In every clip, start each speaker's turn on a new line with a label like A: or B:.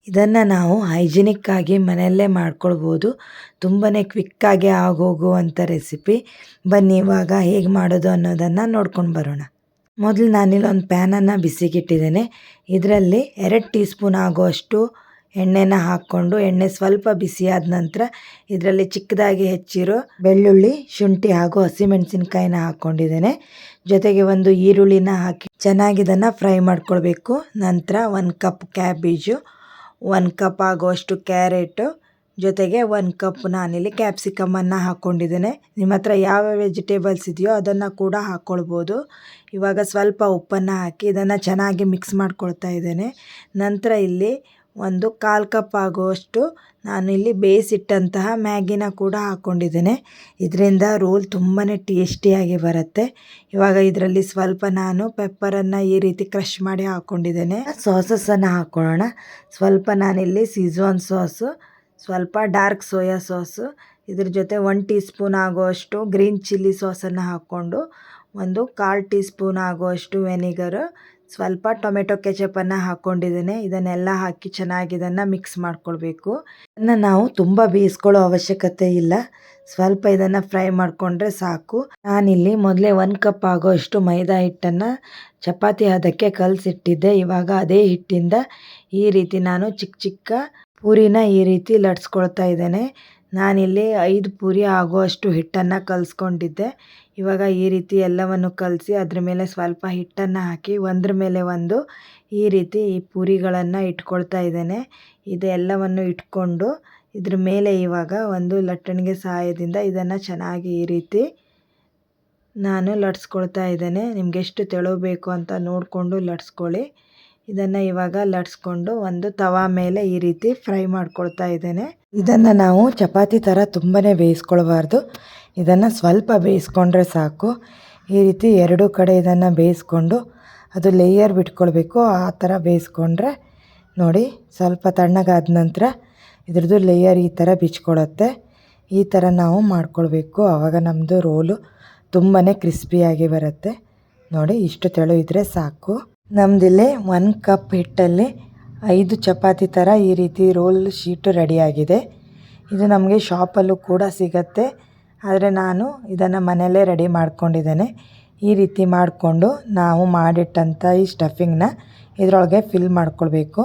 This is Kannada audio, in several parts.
A: ಇದನ್ನು ನಾವು ಹೈಜಿನಿಕ್ಕಾಗಿ ಮನೆಯಲ್ಲೇ ಮಾಡ್ಕೊಳ್ಬೋದು. ತುಂಬಾ ಕ್ವಿಕ್ಕಾಗಿ ಆಗೋಗುವಂಥ ರೆಸಿಪಿ. ಬನ್ನಿ ಇವಾಗ ಹೇಗೆ ಮಾಡೋದು ಅನ್ನೋದನ್ನು ನೋಡ್ಕೊಂಡು ಬರೋಣ. ಮೊದಲು ನಾನಿಲ್ಲಿ ಒಂದು ಪ್ಯಾನನ್ನು ಬಿಸಿಗಿಟ್ಟಿದ್ದೇನೆ. ಇದರಲ್ಲಿ 2 ಟೀ ಸ್ಪೂನ್ ಆಗುವಷ್ಟು ಎಣ್ಣೆನ ಹಾಕ್ಕೊಂಡು ಎಣ್ಣೆ ಸ್ವಲ್ಪ ಬಿಸಿಯಾದ ನಂತರ ಇದರಲ್ಲಿ ಚಿಕ್ಕದಾಗಿ ಹೆಚ್ಚಿರೋ ಬೆಳ್ಳುಳ್ಳಿ, ಶುಂಠಿ ಹಾಗೂ ಹಸಿಮೆಣಸಿನಕಾಯಿನ ಹಾಕ್ಕೊಂಡಿದ್ದೇನೆ. ಜೊತೆಗೆ ಒಂದು ಈರುಳ್ಳಿನ ಹಾಕಿ ಚೆನ್ನಾಗಿ ಇದನ್ನು ಫ್ರೈ ಮಾಡ್ಕೊಳ್ಬೇಕು. ನಂತರ 1 ಕಪ್ ಕ್ಯಾಬೇಜು, 1 ಕಪ್ ಆಗುವಷ್ಟು ಕ್ಯಾರೆಟು, ಜೊತೆಗೆ 1 ಕಪ್ ನಾನಿಲ್ಲಿ ಕ್ಯಾಪ್ಸಿಕಮನ್ನು ಹಾಕ್ಕೊಂಡಿದ್ದೇನೆ. ನಿಮ್ಮ ಹತ್ರ ಯಾವ ವೆಜಿಟೇಬಲ್ಸ್ ಇದೆಯೋ ಅದನ್ನು ಕೂಡ ಹಾಕ್ಕೊಳ್ಬೋದು. ಇವಾಗ ಸ್ವಲ್ಪ ಉಪ್ಪನ್ನು ಹಾಕಿ ಇದನ್ನು ಚೆನ್ನಾಗಿ ಮಿಕ್ಸ್ ಮಾಡ್ಕೊಳ್ತಾ ಇದ್ದೇನೆ. ನಂತರ ಇಲ್ಲಿ ಒಂದು 1/4 ಕಪ್ ಆಗುವಷ್ಟು ನಾನಿಲ್ಲಿ ಬೇಯಿಸಿಟ್ಟಂತಹ ಮ್ಯಾಗಿನ ಕೂಡ ಹಾಕ್ಕೊಂಡಿದ್ದೇನೆ. ಇದರಿಂದ ರೋಲ್ ತುಂಬಾ ಟೇಸ್ಟಿಯಾಗಿ ಬರುತ್ತೆ. ಇವಾಗ ಇದರಲ್ಲಿ ಸ್ವಲ್ಪ ನಾನು ಪೆಪ್ಪರನ್ನು ಈ ರೀತಿ ಕ್ರಷ್ ಮಾಡಿ ಹಾಕ್ಕೊಂಡಿದ್ದೇನೆ. ಸಾಸಸನ್ನು ಹಾಕ್ಕೊಳ್ಳೋಣ. ಸ್ವಲ್ಪ ನಾನಿಲ್ಲಿ ಸೀಝ್ವಾನ್ ಸಾಸು, ಸ್ವಲ್ಪ ಡಾರ್ಕ್ ಸೋಯಾ ಸಾಸು, ಇದ್ರ ಜೊತೆ 1 ಟೀ ಸ್ಪೂನ್ ಆಗುವಷ್ಟು ಗ್ರೀನ್ ಚಿಲ್ಲಿ ಸಾಸನ್ನು ಹಾಕ್ಕೊಂಡು, ಒಂದು 1/4 ಟೀ ಸ್ಪೂನ್ ಆಗುವಷ್ಟು ವೆನಿಗರು, ಸ್ವಲ್ಪ ಟೊಮೆಟೊ ಕೆಚಪನ್ನು ಹಾಕ್ಕೊಂಡಿದ್ದೇನೆ. ಇದನ್ನೆಲ್ಲ ಹಾಕಿ ಚೆನ್ನಾಗಿ ಇದನ್ನು ಮಿಕ್ಸ್ ಮಾಡ್ಕೊಳ್ಬೇಕು. ಇದನ್ನು ನಾವು ತುಂಬ ಬೇಯಿಸ್ಕೊಳ್ಳೋ ಅವಶ್ಯಕತೆ ಇಲ್ಲ. ಸ್ವಲ್ಪ ಇದನ್ನು ಫ್ರೈ ಮಾಡಿಕೊಂಡ್ರೆ ಸಾಕು. ನಾನಿಲ್ಲಿ ಮೊದಲೇ 1 ಕಪ್ ಆಗೋಷ್ಟು ಮೈದಾ ಹಿಟ್ಟನ್ನು ಚಪಾತಿ ಹದಕ್ಕೆ ಕಲಸಿಟ್ಟಿದ್ದೆ. ಇವಾಗ ಅದೇ ಹಿಟ್ಟಿಂದ ಈ ರೀತಿ ನಾನು ಚಿಕ್ಕ ಚಿಕ್ಕ ಪೂರಿನ ಈ ರೀತಿ ಲಟ್ಸ್ಕೊಳ್ತಾ ಇದ್ದೇನೆ. ನಾನಿಲ್ಲಿ 5 ಪೂರಿ ಆಗುವಷ್ಟು ಹಿಟ್ಟನ್ನು ಕಲಿಸ್ಕೊಂಡಿದ್ದೆ. ಇವಾಗ ಈ ರೀತಿ ಎಲ್ಲವನ್ನು ಕಲಸಿ ಅದ್ರ ಮೇಲೆ ಸ್ವಲ್ಪ ಹಿಟ್ಟನ್ನು ಹಾಕಿ ಒಂದ್ರ ಮೇಲೆ ಒಂದು ಈ ರೀತಿ ಈ ಪೂರಿಗಳನ್ನು ಇಟ್ಕೊಳ್ತಾ ಇದ್ದೇನೆ. ಇದೆಲ್ಲವನ್ನು ಇಟ್ಕೊಂಡು ಇದ್ರ ಮೇಲೆ ಇವಾಗ ಒಂದು ಲಟ್ಟಣಿಗೆ ಸಹಾಯದಿಂದ ಇದನ್ನು ಚೆನ್ನಾಗಿ ಈ ರೀತಿ ನಾನು ಲಟ್ಸ್ಕೊಳ್ತಾ ಇದ್ದೇನೆ. ನಿಮ್ಗೆ ಎಷ್ಟು ತೆಳು ಬೇಕು ಅಂತ ನೋಡಿಕೊಂಡು ಲಟ್ಸ್ಕೊಳ್ಳಿ. ಇದನ್ನು ಇವಾಗ ಲಟ್ಸ್ಕೊಂಡು ಒಂದು ತವಾ ಮೇಲೆ ಈ ರೀತಿ ಫ್ರೈ ಮಾಡ್ಕೊಳ್ತಾ ಇದ್ದೇನೆ. ಇದನ್ನು ನಾವು ಚಪಾತಿ ಥರ ತುಂಬಾ ಬೇಯಿಸ್ಕೊಳ್ಬಾರ್ದು. ಇದನ್ನು ಸ್ವಲ್ಪ ಬೇಯಿಸ್ಕೊಂಡ್ರೆ ಸಾಕು. ಈ ರೀತಿ 2 ಕಡೆ ಇದನ್ನು ಬೇಯಿಸ್ಕೊಂಡು ಅದು ಲೇಯರ್ ಬಿಟ್ಕೊಳ್ಬೇಕು. ಆ ಥರ ಬೇಯಿಸ್ಕೊಂಡ್ರೆ ನೋಡಿ ಸ್ವಲ್ಪ ತಣ್ಣಗಾದ ನಂತರ ಇದ್ರದ್ದು ಲೇಯರ್ ಈ ಥರ ಬಿಚ್ಕೊಳ್ಳುತ್ತೆ. ಈ ಥರ ನಾವು ಮಾಡ್ಕೊಳ್ಬೇಕು. ಆವಾಗ ನಮ್ಮದು ರೋಲು ತುಂಬಾ ಕ್ರಿಸ್ಪಿಯಾಗಿ ಬರುತ್ತೆ. ನೋಡಿ ಇಷ್ಟು ತೆಳು ಇದ್ದರೆ ಸಾಕು. ನಮ್ಮದಿಲ್ಲಿ 1 ಕಪ್ ಹಿಟ್ಟಲ್ಲಿ 5 ಚಪಾತಿ ಥರ ಈ ರೀತಿ ರೋಲ್ ಶೀಟು ರೆಡಿಯಾಗಿದೆ. ಇದು ನಮಗೆ ಶಾಪಲ್ಲೂ ಕೂಡ ಸಿಗತ್ತೆ. ಆದರೆ ನಾನು ಇದನ್ನು ಮನೆಯಲ್ಲೇ ರೆಡಿ ಮಾಡ್ಕೊಂಡಿದ್ದೇನೆ. ಈ ರೀತಿ ಮಾಡಿಕೊಂಡು ನಾವು ಮಾಡಿಟ್ಟಂಥ ಈ ಸ್ಟಫಿಂಗ್ನ ಇದರೊಳಗೆ ಫಿಲ್ ಮಾಡ್ಕೊಳ್ಬೇಕು.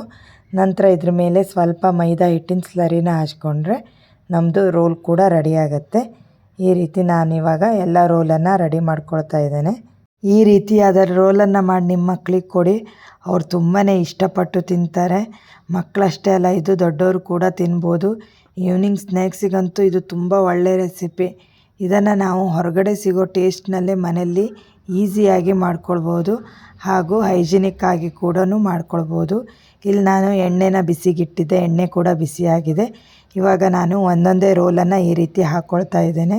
A: ನಂತರ ಇದ್ರ ಮೇಲೆ ಸ್ವಲ್ಪ ಮೈದಾ ಹಿಟ್ಟಿನ ಸ್ಲರಿನ ಹಚ್ಕೊಂಡ್ರೆ ನಮ್ಮದು ರೋಲ್ ಕೂಡ ರೆಡಿಯಾಗತ್ತೆ. ಈ ರೀತಿ ನಾನಿವಾಗ ಎಲ್ಲ ರೋಲನ್ನು ರೆಡಿ ಮಾಡ್ಕೊಳ್ತಾ ಇದ್ದೇನೆ. ಈ ರೀತಿಯಾದ ರೋಲನ್ನು ಮಾಡಿ ನಿಮ್ಮ ಮಕ್ಕಳಿಗೆ ಕೊಡಿ. ಅವ್ರು ತುಂಬಾ ಇಷ್ಟಪಟ್ಟು ತಿಂತಾರೆ. ಮಕ್ಕಳಷ್ಟೇ ಅಲ್ಲ, ಇದು ದೊಡ್ಡವರು ಕೂಡ ತಿನ್ಬೋದು. ಈವ್ನಿಂಗ್ ಸ್ನ್ಯಾಕ್ಸಿಗಂತೂ ಇದು ತುಂಬ ಒಳ್ಳೆಯ ರೆಸಿಪಿ. ಇದನ್ನು ನಾವು ಹೊರಗಡೆ ಸಿಗೋ ಟೇಸ್ಟ್ನಲ್ಲೇ ಮನೆಯಲ್ಲಿ ಈಸಿಯಾಗಿ ಮಾಡ್ಕೊಳ್ಬೋದು ಹಾಗೂ ಹೈಜಿನಿಕ್ಕಾಗಿ ಕೂಡ ಮಾಡ್ಕೊಳ್ಬೋದು. ಇಲ್ಲಿ ನಾನು ಎಣ್ಣೆನ ಬಿಸಿಗಿಟ್ಟಿದ್ದೆ. ಎಣ್ಣೆ ಕೂಡ ಬಿಸಿಯಾಗಿದೆ. ಇವಾಗ ನಾನು ಒಂದೊಂದೇ ರೋಲನ್ನು ಈ ರೀತಿ ಹಾಕ್ಕೊಳ್ತಾ ಇದ್ದೇನೆ.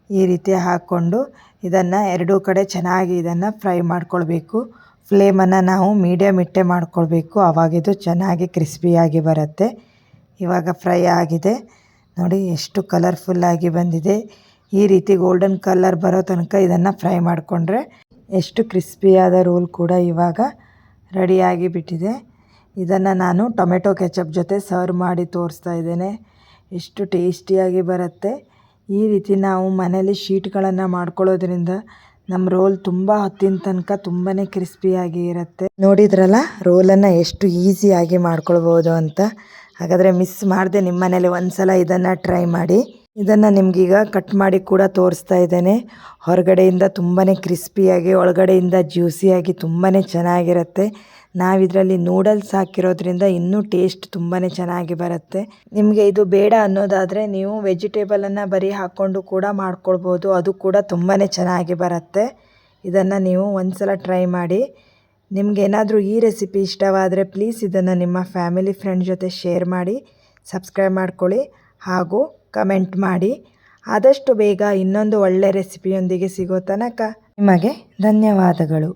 A: ಈ ರೀತಿ ಹಾಕ್ಕೊಂಡು ಇದನ್ನು 2 ಕಡೆ ಚೆನ್ನಾಗಿ ಇದನ್ನು ಫ್ರೈ ಮಾಡ್ಕೊಳ್ಬೇಕು. ಫ್ಲೇಮನ್ನು ನಾವು ಮೀಡಿಯಮ್ ಇಟ್ಟೆ ಮಾಡ್ಕೊಳ್ಬೇಕು. ಆವಾಗಿದು ಚೆನ್ನಾಗಿ ಕ್ರಿಸ್ಪಿಯಾಗಿ ಬರುತ್ತೆ. ಇವಾಗ ಫ್ರೈ ಆಗಿದೆ ನೋಡಿ ಎಷ್ಟು ಕಲರ್ಫುಲ್ಲಾಗಿ ಬಂದಿದೆ. ಈ ರೀತಿ ಗೋಲ್ಡನ್ ಕಲರ್ ಬರೋ ತನಕ ಇದನ್ನು ಫ್ರೈ ಮಾಡಿಕೊಂಡ್ರೆ ಎಷ್ಟು ಕ್ರಿಸ್ಪಿಯಾದ ರೋಲ್ ಕೂಡ ಇವಾಗ ರೆಡಿಯಾಗಿ ಬಿಟ್ಟಿದೆ. ಇದನ್ನು ನಾನು ಟೊಮೆಟೊ ಕೆಚಪ್ ಜೊತೆ ಸರ್ವ್ ಮಾಡಿ ತೋರಿಸ್ತಾ ಇದ್ದೇನೆ. ಎಷ್ಟು ಟೇಸ್ಟಿಯಾಗಿ ಬರುತ್ತೆ. ಈ ರೀತಿ ನಾವು ಮನೇಲಿ ಶೀಟ್ಗಳನ್ನು ಮಾಡ್ಕೊಳ್ಳೋದ್ರಿಂದ ನಮ್ಮ ರೋಲ್ ತುಂಬ ಹೊತ್ತಿನ ತನಕ ತುಂಬಾ ಕ್ರಿಸ್ಪಿಯಾಗಿ ಇರುತ್ತೆ. ನೋಡಿದ್ರಲ್ಲ ರೋಲನ್ನು ಎಷ್ಟು ಈಸಿಯಾಗಿ ಮಾಡ್ಕೊಳ್ಬೋದು ಅಂತ. ಹಾಗಾದರೆ ಮಿಸ್ ಮಾಡದೆ ನಿಮ್ಮ ಮನೇಲಿ ಒಂದು ಸಲ ಇದನ್ನು ಟ್ರೈ ಮಾಡಿ. ಇದನ್ನು ನಿಮಗೀಗ ಕಟ್ ಮಾಡಿ ಕೂಡ ತೋರಿಸ್ತಾ ಇದ್ದೇನೆ. ಹೊರಗಡೆಯಿಂದ ತುಂಬಾ ಕ್ರಿಸ್ಪಿಯಾಗಿ, ಒಳಗಡೆಯಿಂದ ಜ್ಯೂಸಿಯಾಗಿ ತುಂಬಾ ಚೆನ್ನಾಗಿರುತ್ತೆ. ನಾವಿದರಲ್ಲಿ ನೂಡಲ್ಸ್ ಹಾಕಿರೋದ್ರಿಂದ ಇನ್ನೂ ಟೇಸ್ಟ್ ತುಂಬಾ ಚೆನ್ನಾಗಿ ಬರುತ್ತೆ. ನಿಮಗೆ ಇದು ಬೇಡ ಅನ್ನೋದಾದರೆ ನೀವು ವೆಜಿಟೇಬಲನ್ನು ಬರೀ ಹಾಕ್ಕೊಂಡು ಕೂಡ ಮಾಡ್ಕೊಳ್ಬೋದು. ಅದು ಕೂಡ ತುಂಬಾ ಚೆನ್ನಾಗಿ ಬರುತ್ತೆ. ಇದನ್ನು ನೀವು ಒಂದು ಸಲ ಟ್ರೈ ಮಾಡಿ. ನಿಮಗೇನಾದರೂ ಈ ರೆಸಿಪಿ ಇಷ್ಟವಾದರೆ ಪ್ಲೀಸ್ ಇದನ್ನು ನಿಮ್ಮ ಫ್ಯಾಮಿಲಿ ಫ್ರೆಂಡ್ ಜೊತೆ ಶೇರ್ ಮಾಡಿ, ಸಬ್ಸ್ಕ್ರೈಬ್ ಮಾಡ್ಕೊಳ್ಳಿ ಹಾಗೂ ಕಮೆಂಟ್ ಮಾಡಿ. ಆದಷ್ಟು ಬೇಗ ಇನ್ನೊಂದು ಒಳ್ಳೆಯ ರೆಸಿಪಿಯೊಂದಿಗೆ ಸಿಗೋ ತನಕ ನಿಮಗೆ ಧನ್ಯವಾದಗಳು.